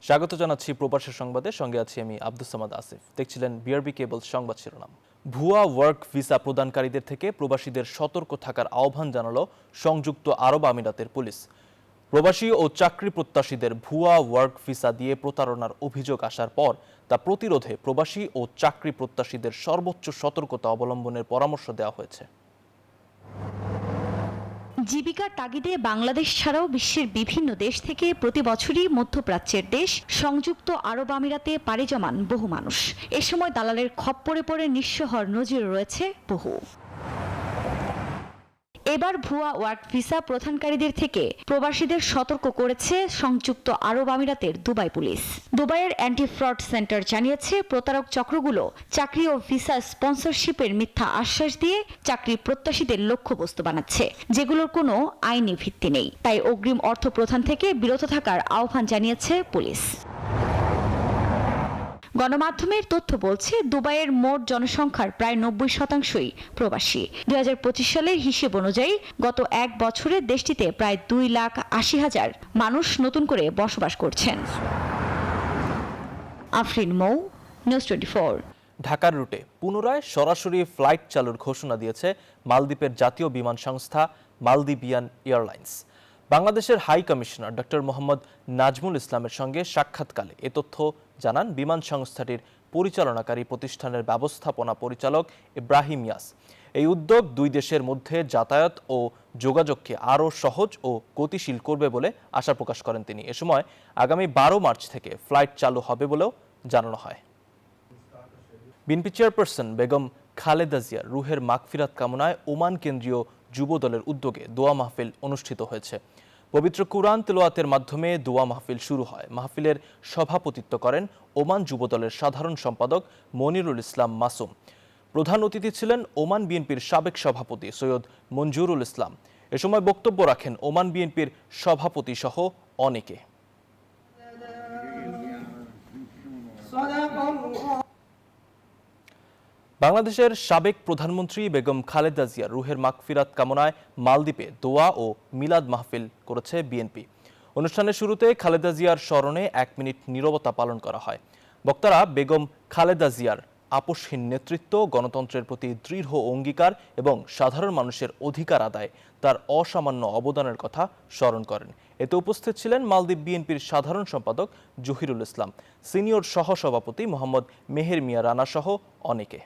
স্বাগত জানাচ্ছি প্রবাসী সংবাদে, সঙ্গে আছি আমি আব্দুস সামাদ আসিফ। দেখছিলেন বিআরবি কেবল সংবাদ শিরোনাম। ভুয়া ওয়ার্ক ভিসা প্রদানকারীদের থেকে প্রবাসীদের সতর্ক থাকার আহ্বান জানালো সংযুক্ত আরব আমিরাতের পুলিশ। প্রবাসী ও চাকরি প্রত্যাশীদের ভুয়া ওয়ার্ক ভিসা দিয়ে প্রতারণার অভিযোগ আসার পর তা প্রতিরোধে প্রবাসী ও চাকরি প্রত্যাশীদের সর্বোচ্চ সতর্কতা অবলম্বনের পরামর্শ দেওয়া হয়েছে। জীবিকার তাগিদে বাংলাদেশ ছাড়াও বিশ্বের বিভিন্ন দেশ থেকে প্রতি বছরই মধ্যপ্রাচ্যের দেশ সংযুক্ত আরব আমিরাতে পাড়ি জমান বহু মানুষ। এ সময় দালালের খপ্পরে পড়ে নিঃস্ব হওয়ার নজির রয়েছে বহু। এবার ভুয়া ওয়ার্ক ভিসা প্রদানকারীদের থেকে প্রবাসীদের সতর্ক করেছে সংযুক্ত আরব আমিরাতের দুবাই পুলিশ। দুবাইয়ের অ্যান্টি ফ্রড সেন্টার জানিয়েছে, প্রতারক চক্রগুলো চাকরি ও ভিসা স্পন্সরশিপের মিথ্যা আশ্বাস দিয়ে চাকরি প্রত্যাশীদের লক্ষ্যবস্তু বানাচ্ছে, যেগুলোর কোনো আইনি ভিত্তি নেই। তাই অগ্রিম অর্থ প্রদান থেকে বিরত থাকার আহ্বান জানিয়েছে পুলিশ। গণমাধ্যমের তথ্য বলছে, দুবাইয়ের মোট জনসংখ্যার প্রায় 90%ই প্রবাসী। 2025 সালের হিসেব অনুযায়ী গত এক বছরে দেশটিতে প্রায় 2,80,000 মানুষ নতুন করে বসবাস করছেন। আফরিন মৌ, নিউজ 24। ঢাকার রুটে পুনরায় সরাসরি ফ্লাইট চালুর ঘোষণা দিয়েছে মালদ্বীপের জাতীয় বিমান সংস্থা মালদ্বীপিয়ান এয়ারলাইন্স। বাংলাদেশের high commissioner doctor Mohammad Nazmul ইসলামের সঙ্গে সাক্ষাৎকালে এ তথ্য জানান বিমান সংস্থাটির পরিচালনাকারী প্রতিষ্ঠানের ব্যবস্থাপনা পরিচালক ইব্রাহিম ইয়াস। এই উদ্যোগ দুই দেশের মধ্যে যাতায়াত ও যোগাযোগকে আরও সহজ ও গতিশীল করবে বলে আশা প্রকাশ করেন তিনি। এ সময় আগামী 12 মার্চ থেকে ফ্লাইট চালু হবে বলেও জানানো হয়। বিএনপি চেয়ারপারসন বেগম খালেদা জিয়ার রুহের মাগফিরাত কামনায় ওমান কেন্দ্রীয় যুব দলের উদ্যোগে দোয়া মাহফিল অনুষ্ঠিত হয়েছে। পবিত্র কুরআন তেলাওয়াতের মাধ্যমে দোয়া মাহফিল শুরু হয়। মাহফিলের সভাপতিত্ব করেন ওমান যুব দলের সাধারণ সম্পাদক মনিরুল ইসলাম মাসুম। প্রধান অতিথি ছিলেন ওমান বিএনপির সাবেক সভাপতি সৈয়দ মঞ্জুরুল ইসলাম। এ সময় বক্তব্য রাখেন ওমান বিএনপির সভাপতি সহ অনেকে। বাংলাদেশের সাবেক প্রধানমন্ত্রী বেগম খালেদা জিয়ার রুহের মাগফিরাত কামনায় মালদ্বীপে দোয়া ও মিলাদ মাহফিল করেছে বিএনপি। অনুষ্ঠানের শুরুতে খালেদা জিয়ার স্মরণে 1 মিনিট নীরবতা পালন করা হয়। বক্তারা বেগম খালেদা জিয়ার আপোষহীন নেতৃত্ব, গণতন্ত্রের প্রতি দৃঢ় অঙ্গীকার এবং সাধারণ মানুষের অধিকার আদায় তার অসামান্য অবদানের কথা স্মরণ করেন। এতে উপস্থিত ছিলেন মালদ্বীপ বিএনপির সাধারণ সম্পাদক জহিরুল ইসলাম, সিনিয়র সহসভাপতি মোহাম্মদ মেহের মিয়া রানা সহ অনেকে।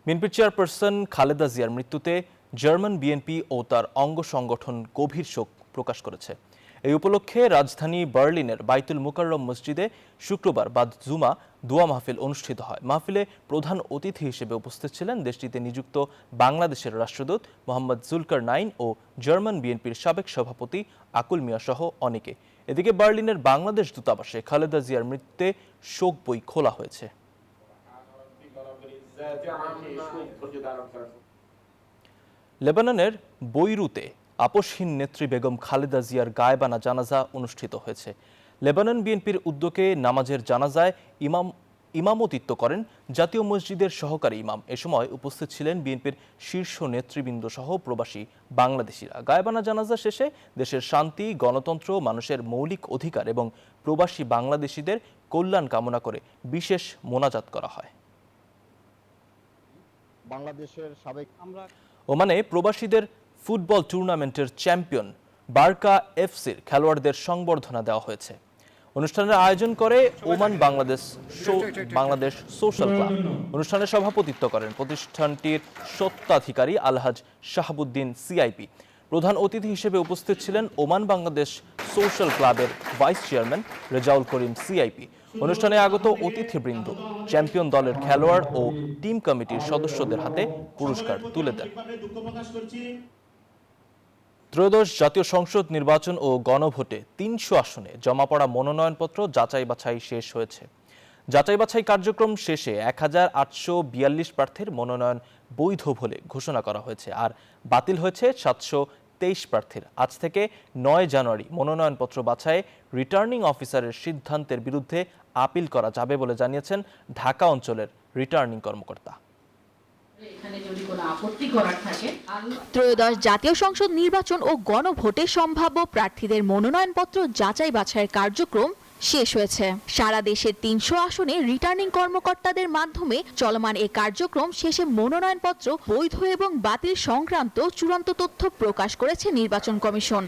বিএনপির চেয়ারপারসন খালেদা জিয়ার মৃত্যুতে জার্মান বিএনপি ও তার অঙ্গ সংগঠন গভীর শোক প্রকাশ করেছে। এই উপলক্ষে রাজধানী বার্লিনের বাইতুল মুকাররম মসজিদে শুক্রবার বাদ জুমা দোয়া মাহফিল অনুষ্ঠিত হয়। মাহফিলে প্রধান অতিথি হিসেবে উপস্থিত ছিলেন দেশটিতে নিযুক্ত বাংলাদেশের রাষ্ট্রদূত মোহাম্মদ জুলকারনাইন ও জার্মান বিএনপির সাবেক সভাপতি আকুল মিয়া সহ অনেকে। এদিকে বার্লিনের বাংলাদেশ দূতাবাসে খালেদা জিয়ার মৃত্যুতে শোক বই খোলা হয়েছে। লেবাননের বৈরুতে আপোষহীন নেত্রী বেগম খালেদা জিয়ার গায়েবানা জানাজা অনুষ্ঠিত হয়েছে। লেবানন বিএনপির উদ্যোগে নামাজের জানাজায় ইমামতিত্ব করেন জাতীয় মসজিদের সহকারী ইমাম। এ সময় উপস্থিত ছিলেন বিএনপির শীর্ষ নেতৃবৃন্দ সহ প্রবাসী বাংলাদেশিরা। গায়েবানা জানাজা শেষে দেশের শান্তি, গণতন্ত্র, মানুষের মৌলিক অধিকার এবং প্রবাসী বাংলাদেশিদের কল্যাণ কামনা করে বিশেষ মোনাজাত করা হয়। বাংলাদেশের সাবেক ওমানে প্রবাসীদের ফুটবল টুর্নামেন্টের চ্যাম্পিয়ন বারকা এফসির খেলোয়াড়দের সংবর্ধনা দেওয়া হয়েছে। অনুষ্ঠানের আয়োজন করে ওমান বাংলাদেশ সোশ্যাল ক্লাব। অনুষ্ঠানে সভাপতিত্ব করেন প্রতিষ্ঠানটির স্বত্বাধিকারী আলহাজ শাহাবুদ্দিন সিআইপি। প্রধান অতিথি হিসেবে উপস্থিত ছিলেন ওমান বাংলাদেশ সোশ্যাল ক্লাবের vice chairman Rezaul Karim CIP. অনুষ্ঠানে আগত অতিথিবৃন্দ চ্যাম্পিয়ন দলের খেলোয়াড় ও টিম কমিটির সদস্যদের হাতে পুরস্কার তুলে দেন। ত্রয়োদশ জাতীয় সংসদ নির্বাচন ও গণভোটে 300 আসনে জমা পড়া মনোনয়নপত্র যাচাই বাছাই শেষ হয়েছে। যাচাই বাছাই কার্যক্রম শেষে 1842 প্রার্থীর মনোনয়ন বৈধ বলে ঘোষণা করা হয়েছে, আর বাতিল হয়েছে 723 প্রার্থীর। আজ থেকে 9 জানুয়ারি মনোনয়নপত্র বাছাইয়ে রিটার্নিং অফিসারের সিদ্ধান্তের বিরুদ্ধে আপিল করা যাবে বলে জানিয়েছেন ঢাকা অঞ্চলের রিটার্নিং কর্মকর্তা। ত্রয়োদশ জাতীয় সংসদ নির্বাচন ও গণভোটে সম্ভাব্য প্রার্থীদের মনোনয়নপত্র যাচাই বাছাইয়ের কার্যক্রম শেষ হয়েছে। সারা দেশের ৩০০ আসনে রিটার্নিং কর্মকর্তাদের মাধ্যমে চলমান এই কার্যক্রম শেষে মনোনয়নপত্র বৈধ এবং বাতিল সংক্রান্ত চূড়ান্ত তথ্য প্রকাশ করেছে নির্বাচন কমিশন।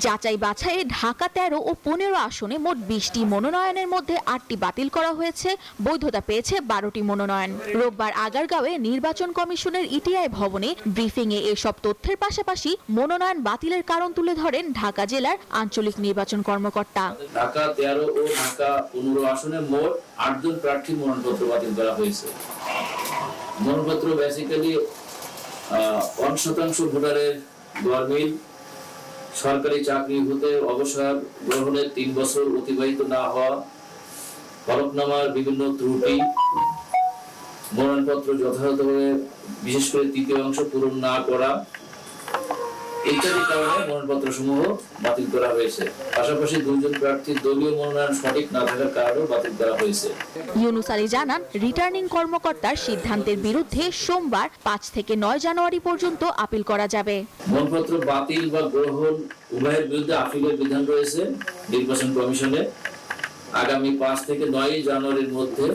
যাচাই বাছাইয়ে ঢাকা ১৩ ও ১৫ আসনে মোট ২০টি মনোনয়নের মধ্যে ৮টি বাতিল করা হয়েছে, বৈধতা পেয়েছে ১২টি মনোনয়ন। রোববার আগারগাঁওয়ে নির্বাচন কমিশনের ইটিআই ভবনে ব্রিফিংয়ে এসব তথ্যের পাশাপাশি মনোনয়ন বাতিলের কারণ তুলে ধরেন ঢাকা জেলার আঞ্চলিক নির্বাচন কর্মকর্তা। ঢাকা ১৩ ও ঢাকা ১৫ আসনে মোট ৮ জন প্রার্থীর মনোনয়নপত্র বাতিল করা হয়েছে। মনোনয়নপত্র বেসিক্যালি ৫% ভোটারের গরমিল, সরকারি চাকরি হতে অবসর গ্রহণের ৩ বছর অতিবাহিত না হওয়া, হলফনামার বিভিন্ন ত্রুটি, মনোনয়নপত্র যথাযথভাবে বিশেষ করে তৃতীয় অংশ পূরণ না করা ইত্যাদি কারণে মনোনয়নপত্র সমূহ বাতিল করা হয়েছে। পাশাপাশি ২ জন প্রার্থীর দলীয় মনোনয়ন সঠিক না থাকার কারণেও বাতিল করা হয়েছে। ইউনুস আলী জানান, রিটার্নিং কর্মকর্তার সিদ্ধান্তের বিরুদ্ধে সোমবার ৫ থেকে ৯ জানুয়ারি পর্যন্ত আপিল করা যাবে। মনোনয়নপত্র বাতিল বা গ্রহণ উভয়ের বিরুদ্ধে আপিলের বিধান রয়েছে নির্বাচন কমিশনে। আগামী ৫ থেকে ৯ জানুয়ারির মধ্যে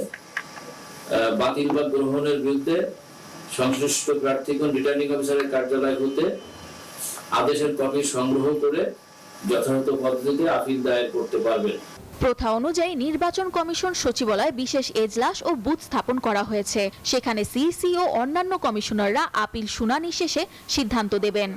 বাতিল বা গ্রহণের বিরুদ্ধে সংশ্লিষ্ট প্রার্থীগণ রিটার্নিং অফিসারের কার্যালয় হতে আদেশের কপি সংগ্রহ করে যথাযথ পদ্ধতিতে আপিল দায়ের করতে পারবেন। প্রথা অনুযায়ী নির্বাচন কমিশন সচিবালয়ে বিশেষ এজলাস ও বুথ স্থাপন করা হয়েছে। সেখানে সিসি ও অন্যান্য কমিশনাররা আপিল শুনানি শেষে সিদ্ধান্ত দেবেন।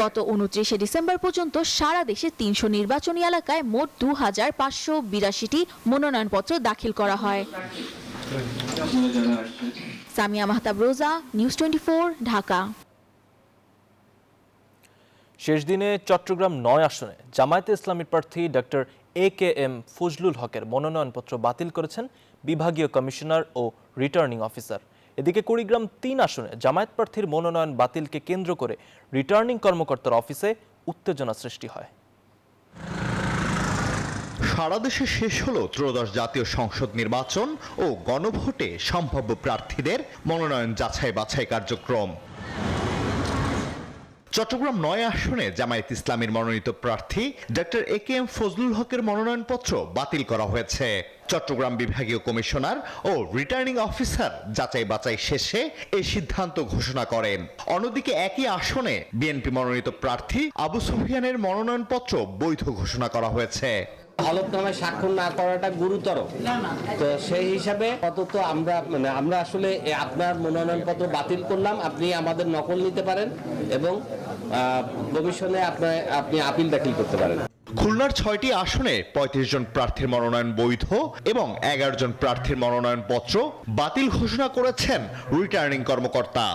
গত ২৯ ডিসেম্বর পর্যন্ত সারা দেশে ৩০০ নির্বাচনী এলাকায় মোট ২,৫৮২টি মনোনয়নপত্র দাখিল করা হয়। সামিয়া মাহতাব রোজা, নিউজ 24, ঢাকা। শেষ দিনে চট্টগ্রাম ৯ আসনে জামায়াতে ইসলামীর প্রার্থী ডক্টর AKM ফজলুল হকের মনোনয়নপত্র বাতিল করেছেন বিভাগীয় কমিশনার ও রিটার্নিং অফিসার। এদিকে কুড়িগ্রাম ৩ আসনে জামায়াত প্রার্থীর মনোনয়ন বাতিলকে কেন্দ্র করে রিটার্নিং কর্মকর্তার অফিসে উত্তেজনা সৃষ্টি হয়। সারা দেশে শেষ হলো ত্রয়োদশ জাতীয় সংসদ নির্বাচন ও গণভোটে সম্ভাব্য প্রার্থীদের মনোনয়ন যাচাই বাছাই কার্যক্রম। চট্টগ্রাম ৯ আসনে জামায়াত ইসলামীর মনোনীত প্রার্থী ডক্টর AKM ফজলুল হকের মনোনয়নপত্র বাতিল করা হয়েছে। চট্টগ্রাম বিভাগীয় কমিশনার ও রিটার্নিং অফিসার যাচাই বাছাই শেষে এই সিদ্ধান্ত ঘোষণা করেন। অন্যদিকে একই আসনে বিএনপি মনোনীত প্রার্থী আবু সুফিয়ানের মনোনয়নপত্র বৈধ ঘোষণা করা হয়েছে। হলফনামায় স্বাক্ষর না করাটা গুরুতর, তো সেই হিসাবে আপাতত আমরা আসলে আপনার মনোনয়নপত্র বাতিল করলাম, আপনি আমাদের নকল নিতে পারেন এবং কমিশনে আপনি আপিল দাখিল করতে পারেন। খুলনার 6টি আসনে ৩৫ জন প্রার্থীর মনোনয়ন বৈধ এবং ১১ জন প্রার্থীর মনোনয়নপত্র বাতিল ঘোষণা করেছেন রিটার্নিং কর্মকর্তা।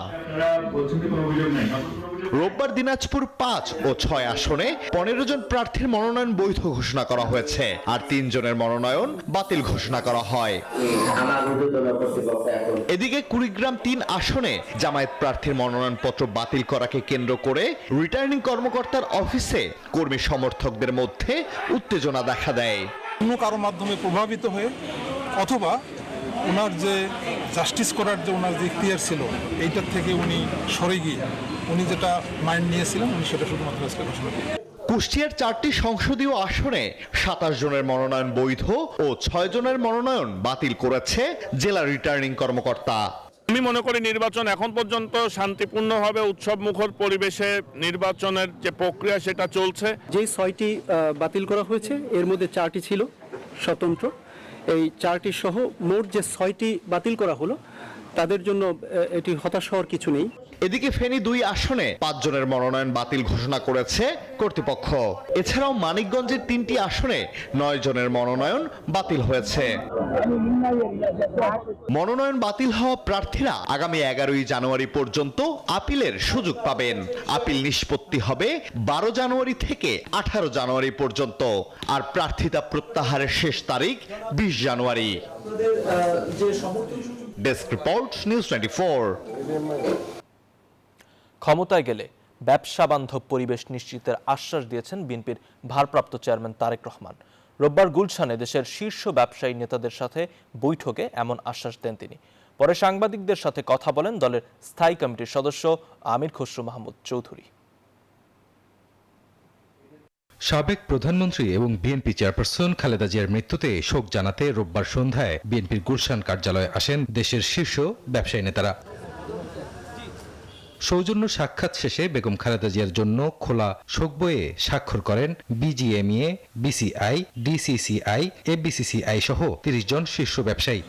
রোববার দিনাজপুর ৫ ও ৬ আসনে ১৫ জন প্রার্থীর মনোনয়ন বৈধ ঘোষণা করা হয়েছে, আর ৩ জনের মনোনয়ন বাতিল ঘোষণা করা হয়। এদিকে কুড়িগ্রাম ৩ আসনে জামায়াত প্রার্থীর মনোনয়নপত্র বাতিল করাকে কেন্দ্র করে রিটার্নিং কর্মকর্তার অফিসে কর্মী সমর্থকদের মধ্যে উত্তেজনা দেখা দেয়। অন্য কারো মাধ্যমে প্রভাবিত হয়ে অথবা ওনার যে জাস্টিস করার যে ওনার যে ইখতিয়ার ছিল এইটার থেকে উনি সরে গিয়ে উনি যেটা মাইন্ড নিয়েছিলেন উনি সেটা শুধুমাত্র আজকে ঘোষণা করেন। কুষ্টিয়ার 4টি সংসদীয় আসনে ২৭ জনের মনোনয়ন বৈধ ও ৬ জনের মনোনয়ন বাতিল করেছে জেলা রিটার্নিং কর্মকর্তা। আমি মনে করি নির্বাচন এখন পর্যন্ত শান্তিপূর্ণভাবে উৎসব মুখর পরিবেশে নির্বাচনের যে প্রক্রিয়া সেটা চলছে। যেই 6টি বাতিল করা হয়েছে এর মধ্যে 4টি ছিল স্বতন্ত্র। এই 4টি সহ মোট যে 6টি বাতিল করা হলো তাদের জন্য এটি হতাশ হওয়ার কিছু নেই। এদিকে ফেনী 2 আসনে 5 জনের মনোনয়ন বাতিল ঘোষণা করেছে কর্তৃপক্ষ। এছাড়াও মানিকগঞ্জের 3টি আসনে 9 জনের মনোনয়ন বাতিল হয়েছে। মনোনয়ন বাতিল হওয়া প্রার্থীরা আগামী 11ই জানুয়ারি পর্যন্ত আপিলের সুযোগ পাবেন। আপিল নিষ্পত্তি হবে 12 জানুয়ারি থেকে 18 জানুয়ারি পর্যন্ত, আর প্রার্থিতা প্রত্যাহারের শেষ তারিখ 20 জানুয়ারি। Desk report, news 24। ক্ষমতায় গেলে ব্যবসা বান্ধব পরিবেশ নিশ্চিতের আশ্বাস দিয়েছেন বিএনপির ভারপ্রাপ্ত চেয়ারম্যান তারেক রহমান। রোববার গুলশানে দেশের শীর্ষ ব্যবসায়ী নেতাদের সাথে বৈঠকে এমন আশ্বাস দেন তিনি। পরে সাংবাদিকদের সাথে কথা বলেন দলের স্থায়ী কমিটির সদস্য আমির খসরু মাহমুদ চৌধুরী। সাবেক প্রধানমন্ত্রী এবং বিএনপি চেয়ারপারসন খালেদা জিয়ার মৃত্যুতে শোক জানাতে রোববার সন্ধ্যায় বিএনপির গুলশান কার্যালয়ে আসেন দেশের শীর্ষ ব্যবসায়ী নেতারা। সৌজন্য সাক্ষাৎ শেষে বেগম খালেদা জিয়ার জন্য খোলা শোক বইয়ে স্বাক্ষর করেন বিজিএমইএ, বিসিআই, ডিসিসিআই, এবিসিসিআই সহ ৩০ জন শীর্ষ ব্যবসায়ী।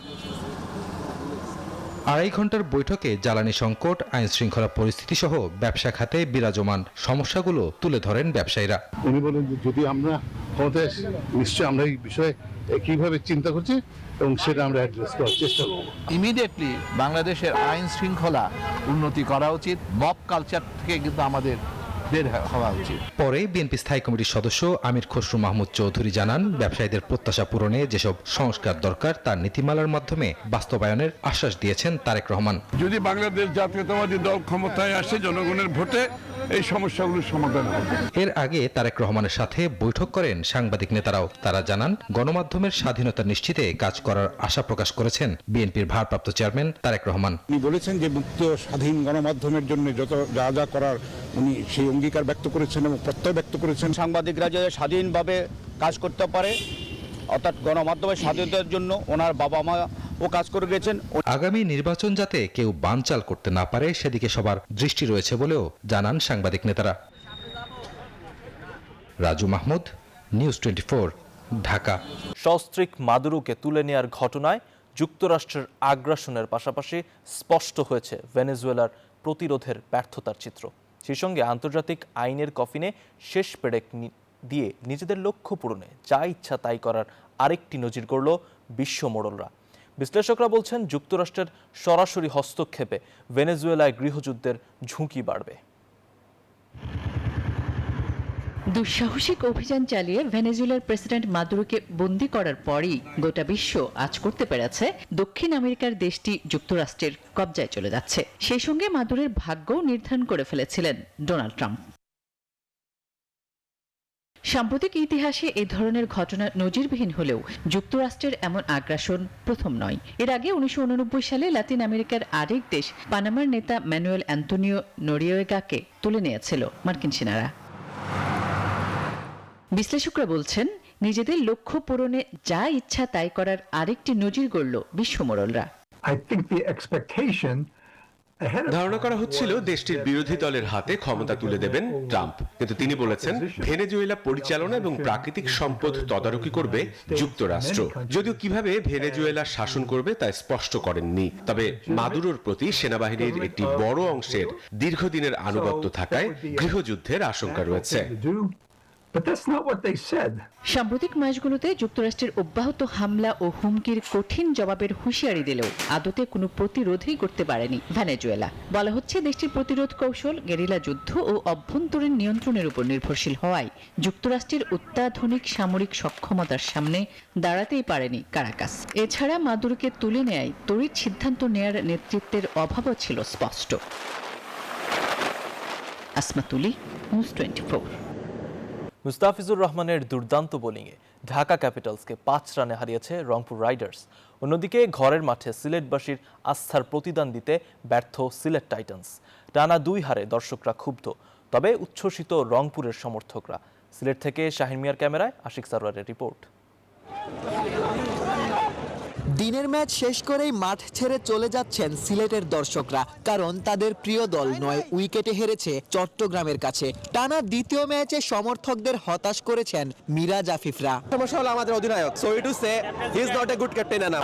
২.৫ ঘন্টার বৈঠকে জ্বালানি সংকট, আইন শৃঙ্খলা পরিস্থিতি সহ ব্যবসা খাতে বিরাজমান সমস্যাগুলো তুলে ধরেন ব্যবসায়ীরা। উনি বলেন যে যদি আমরা ক্ষমতায় নিশ্চয়ই আমরা এই বিষয়ে কিভাবে চিন্তা করছি এবং সেটা আমরা অ্যাড্রেস করার চেষ্টা করব। ইমিডিয়েটলি বাংলাদেশের আইন শৃঙ্খলা উন্নতি করা উচিত। মব কালচার থেকে কিন্তু আমাদের বের হওয়া উচিত। পরে বিএনপি স্থায়ী কমিটির সদস্য আমির খসরু মাহমুদ চৌধুরী জানান, ব্যবসায়ীদের প্রত্যাশা পূরণে যেসব সংস্কার দরকার তার নীতিমালার মাধ্যমে বাস্তবায়নের আশ্বাস দিয়েছেন তারেক রহমান। যদি বাংলাদেশ জাতীয়তাবাদী দল ক্ষমতায় আসে জনগণের ভোটে এই সমস্যাগুলোর সমাধান হবে। এর আগে তারেক রহমানের সাথে বৈঠক করেন সাংবাদিক নেতারাও। তারা জানান, গণমাধ্যমের স্বাধীনতা নিশ্চিতে কাজ করার আশা প্রকাশ করেছেন বিএনপির ভারপ্রাপ্ত চেয়ারম্যান তারেক রহমান। উনি বলেছেন যে মুক্ত স্বাধীন গণমাধ্যমের জন্য যত যা যা করার উনি সেই অঙ্গীকার ব্যক্ত করেছেন এবং প্রত্যয় ব্যক্ত করেছেন। সাংবাদিকরা যে স্বাধীনভাবে কাজ করতে পারে, অর্থাৎ গণমাধ্যমের স্বাধীনতার জন্য ওনার বাবা মা ও কাজ করে গেছেন। আগামী নির্বাচন যাতে কেউ বানচাল করতে না পারে সেদিকে সবার দৃষ্টি রয়েছে বলেও জানান সাংবাদিক নেতারা। রাজু মাহমুদ, নিউজ 24, ঢাকা। সস্ত্রীক মাদুরোকে তুলে নেয়ার ঘটনায় যুক্তরাষ্ট্রের আগ্রাসনের পাশাপাশি স্পষ্ট হয়েছে ভেনেজুয়েলার প্রতিরোধের ব্যর্থতার চিত্র। সেই সঙ্গে আন্তর্জাতিক আইনের কফিনে শেষ পেরেক দিয়ে নিজেদের লক্ষ্য পূরণে যা ইচ্ছা তাই করার আরেকটি নজির গড়ল বিশ্ব মোড়লরা। বিশ্লেষকরা বলছেন, যুক্তরাষ্ট্রের সরাসরি হস্তক্ষেপে ভেনেজুয়েলায় গৃহযুদ্ধের ঝুঁকি বাড়বে। দুঃসাহসিক অভিযান চালিয়ে ভেনেজুয়েলার প্রেসিডেন্ট মাদুরোকে বন্দী করার পরই গোটা বিশ্ব আজ করতে পেরেছে দক্ষিণ আমেরিকার দেশটি যুক্তরাষ্ট্রের কবজায় চলে যাচ্ছে। সেই সঙ্গে মাদুরোর ভাগ্যও নির্ধারণ করে ফেলেছিলেন ডোনাল্ড ট্রাম্প। সাম্প্রতিক ইতিহাসে এই ধরনের ঘটনা নজিরবিহীন হলেও যুক্তরাষ্ট্রের এমন আগ্রাসন প্রথম নয়। এর আগে 1989 সালে লাতিন আমেরিকার আরেক দেশ পানামার নেতা ম্যানুয়েল অ্যান্তোনিও নোরিয়েগাকে তুলে নিয়েছিল মার্কিন সেনারা। বিশ্লেষকরা বলছেন, নিজেদের লক্ষ্য পূরণে যা ইচ্ছা তাই করার আরেকটি নজির গড়ল বিশ্ব মোড়লরা। ধারণা করা হচ্ছিল দেশটির বিরোধী দলের হাতে ক্ষমতা তুলে দেবেন ট্রাম্প, কিন্তু তিনি বলেছেন ভেনেজুয়েলা পরিচালনা এবং প্রাকৃতিক সম্পদ তদারকি করবে যুক্তরাষ্ট্র। যদিও কিভাবে ভেনেজুয়েলা শাসন করবে তা স্পষ্ট করেননি। তবে মাদুরোর প্রতি সেনাবাহিনীর একটি বড় অংশের দীর্ঘদিনের আনুগত্য থাকায় গৃহযুদ্ধের আশঙ্কা রয়েছে। সাম্প্রতিক মাসগুলোতে যুক্তরাষ্ট্রের অব্যাহত হামলা ও হুমকির কঠিন জবাবের হুঁশিয়ারি দিলেও আদতে কোনো প্রতিরোধই করতে পারেনি ভেনেজুয়েলা। বলা হচ্ছে, দেশটির প্রতিরোধ কৌশল গেরিলা যুদ্ধ ও অভ্যন্তরীণ নিয়ন্ত্রণের উপর নির্ভরশীল হওয়ায় যুক্তরাষ্ট্রের অত্যাধুনিক সামরিক সক্ষমতার সামনে দাঁড়াতেই পারেনি কারাকাস। এছাড়া মাদুরোকে তুলে নেয় তড়িৎ সিদ্ধান্ত নেয়ার নেতৃত্বের অভাবও ছিল স্পষ্ট। আসমা তুলি, নিউজ 24। মুস্তাফিজুর রহমানের দুর্দান্ত বোলিংয়ে ঢাকা ক্যাপিটালসকে 5 রানে হারিয়েছে রংপুর রাইডার্স। অন্যদিকে ঘরের মাঠে সিলেটবাসীর আস্থার প্রতিদান দিতে ব্যর্থ সিলেট টাইটান্স। টানা 2 হারে দর্শকরা ক্ষুব্ধ, তবে উচ্ছ্বসিত রংপুরের সমর্থকরা। সিলেট থেকে শাহিন মিয়ার ক্যামেরায় আশিক সারোয়ারের রিপোর্ট। দিনের ম্যাচ শেষ করেই মাঠ ছেড়ে চলে যাচ্ছেন সিলেটের দর্শকরা, কারণ তাদের প্রিয় দল 9 উইকেটে হেরেছে চট্টগ্রামের কাছে। টানা দ্বিতীয় ম্যাচে সমর্থকদের হতাশ করেছেন মিরাজ আফিফরা। সমস্যা হলো আমাদের অধিনায়ক, so to say he is not a good captain enough.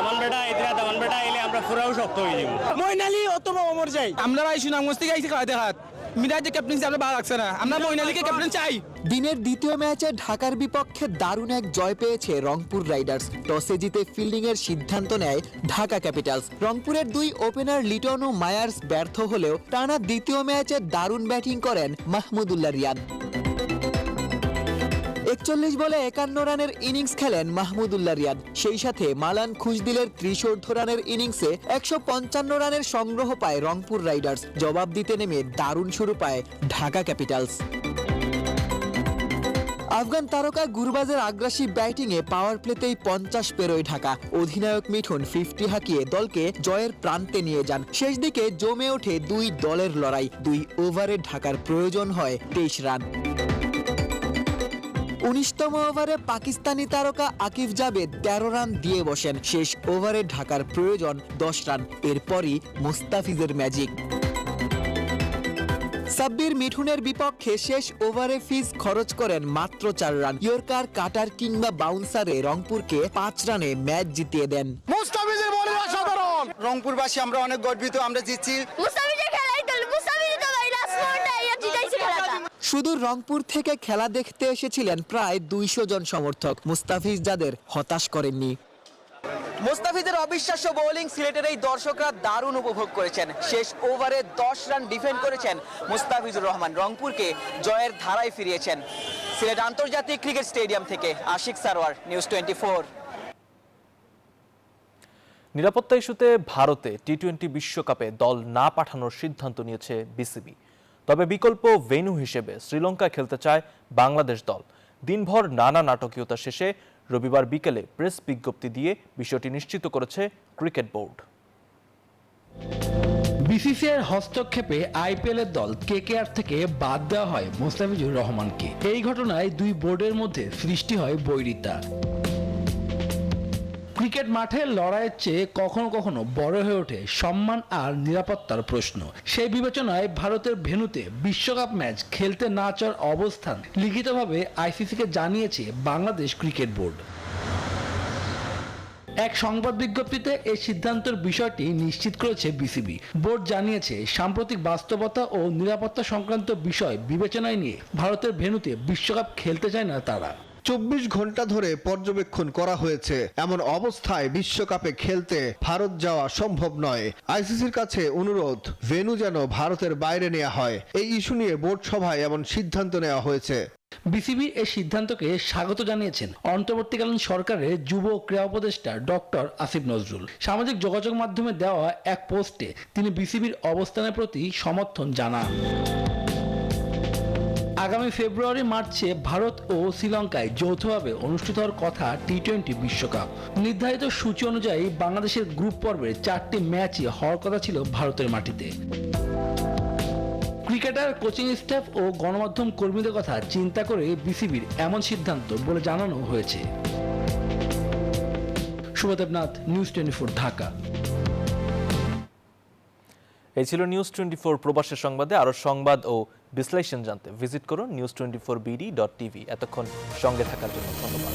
দামান বেটা এলে আমরা পুরাও শক্ত হয়ে যাব। মইনালি অতবা অমর যাই, আমরা আইছি না মস্তি গাইছি খাওয়া দেখাত। মিরাজের ক্যাপ্টেন্সি আমরা ভালো লাগছে না, আমরা মইনালিকে ক্যাপ্টেন চাই। দিনের দ্বিতীয় ম্যাচে ঢাকার বিপক্ষে দারুণ এক জয় পেয়েছে রংপুর রাইডার্স। টসে জিতে ফিল্ডিং এর সিদ্ধান্ত নেয় ঢাকা ক্যাপিটালস। রংপুরের 2 ওপেনার লিটন ও মায়ার্স ব্যর্থ হলেও টানা দ্বিতীয় ম্যাচে দারুণ ব্যাটিং করেন মাহমুদুল্লাহ রিয়াদ। 41 বলে 51 রানের ইনিংস খেলেন মাহমুদুল্লাহ রিয়াদ। সেই সাথে মালান খুশদিলের 30 রানের ইনিংসে 155 রানের সংগ্রহ পায় রংপুর রাইডার্স। জবাব দিতে নেমে দারুণ শুরু পায় ঢাকা ক্যাপিটালস। আফগান তারকা গুরবাজের আগ্রাসী ব্যাটিংয়ে পাওয়ার প্লেতেই 50 পেরোয় ঢাকা। অধিনায়ক মিঠুন 50 হাঁকিয়ে দলকে জয়ের প্রান্তে নিয়ে যান। শেষ দিকে জমে ওঠে দুই দলের লড়াই। 2 ওভারে ঢাকার প্রয়োজন হয় 23 রান। 19তম ওভারে পাকিস্তানি তারকা আকিব জাবেদ 13 রান দিয়ে বসেন। শেষ ওভারে ঢাকার প্রয়োজন 10 রান। এরপরই মুস্তাফিজের ম্যাজিক। সাব্বির মিঠুনের বিপক্ষে শেষ ওভারে ফিজ খরচ করেন মাত্র 4 রান। ইয়র্কার, কাটার কিংবা বাউন্সারে রংপুরকে 5 রানে ম্যাচ জিতিয়ে দেন। মুস্তাফিজের বোলিং অসাধারণ। রংপুরবাসী আমরা অনেক গর্বিত, আমরা জিতছি। মুস্তাফিজের খেলাই তো মুস্তাফিজ তো ভাই লাস্ট পয়েন্টে জিতাইছে খেলাটা। শুধু রংপুর থেকে খেলা দেখতে এসেছিলেন প্রায় 200 জন সমর্থক। মুস্তাফিজ যাদের হতাশ করেননি। মুস্তাফিজের অবিশ্বাস্য বোলিং সিলেটের এই দর্শকরা দারুণ উপভোগ করেছেন। শেষ ওভারে 10 রান ডিফেন্ড করেছেন মুস্তাফিজুর রহমান। রংপুরকে জয়ের ধারায় ফিরিয়েছেন। সিলেট আন্তর্জাতিক ক্রিকেট স্টেডিয়াম থেকে আশিক সারোয়ার, নিউজ 24। নিরাপত্তা ইস্যুতে ভারতে টি-20 বিশ্বকাপে দল না পাঠানোর সিদ্ধান্ত নিয়েছে বিসিবি। তবে বিকল্প ভেন্যু হিসেবে শ্রীলঙ্কায় খেলতে চায় বাংলাদেশ দল। দিনভর নানা নাটকীয়তা শেষে রবিবার বিকেলে প্রেস বিজ্ঞপ্তি দিয়ে বিষয়টি নিশ্চিত করেছে ক্রিকেট বোর্ড। বিসিসিআইয়ের হস্তক্ষেপে আইপিএলের দল কেকেআর থেকে বাদ দেওয়া হয় মুস্তাফিজুর রহমানকে। এই ঘটনায় দুই বোর্ডের মধ্যে সৃষ্টি হয় বৈরিতা। ক্রিকেট মাঠে লড়াইয়ের চেয়ে কখনো কখনো বড় হয়ে ওঠে সম্মান আর নিরাপত্তার প্রশ্ন। সেই বিবেচনায় ভারতের ভেন্যুতে বিশ্বকাপ ম্যাচ খেলতে না চাওয়ার অবস্থান লিখিতভাবে আইসিসিকে জানিয়েছে বাংলাদেশ ক্রিকেট বোর্ড। এক সংবাদ বিজ্ঞপ্তিতে এই সিদ্ধান্তের বিষয়টি নিশ্চিত করেছে বিসিবি। বোর্ড জানিয়েছে সাম্প্রতিক বাস্তবতা ও নিরাপত্তা সংক্রান্ত বিষয় বিবেচনায় নিয়ে ভারতের ভেন্যুতে বিশ্বকাপ খেলতে চায় না তারা। 24 ঘন্টা ধরে পর্যবেক্ষণ করা হয়েছে। এমন অবস্থায় বিশ্বকাপে খেলতে ভারত যাওয়া সম্ভব নয়। আইসিসির কাছে অনুরোধ, ভেন্যু যেন ভারতের বাইরে নেওয়া হয়। এই ইস্যু নিয়ে বোর্ড সভায় এমন সিদ্ধান্ত নেওয়া হয়েছে। বিসিবি এই সিদ্ধান্তকে স্বাগত জানিয়েছেন অন্তর্বর্তীকালীন সরকারের যুব ক্রীড়া উপদেষ্টা ডক্টর আসিফ নজরুল। সামাজিক যোগাযোগ মাধ্যমে দেওয়া এক পোস্টে তিনি বিসিবির অবস্থানের প্রতি সমর্থন জানান। আগামী ফেব্রুয়ারি মার্চে ভারত ও শ্রীলঙ্কায় যৌথভাবে অনুষ্ঠিত হওয়ার কথা টি-20 বিশ্বকাপ। নির্ধারিত সূচি অনুযায়ী বাংলাদেশের গ্রুপ পর্বের 4টি ম্যাচই হওয়ার কথা ছিল ভারতের মাটিতে। ক্রিকেটার, কোচিং স্টাফ ও গণমাধ্যম কর্মীদের কথা চিন্তা করে বিসিবির এমন সিদ্ধান্ত বলে জানানো হয়েছে। শুভদেবনাথ, নিউজ 24, ঢাকা। এই ছিল নিউজ 24 প্রবাসের সংবাদে। আরও সংবাদ ও বিশ্লেষণ জানতে ভিজিট করুন news24bd.tv। এতক্ষণ সঙ্গে থাকার জন্য ধন্যবাদ।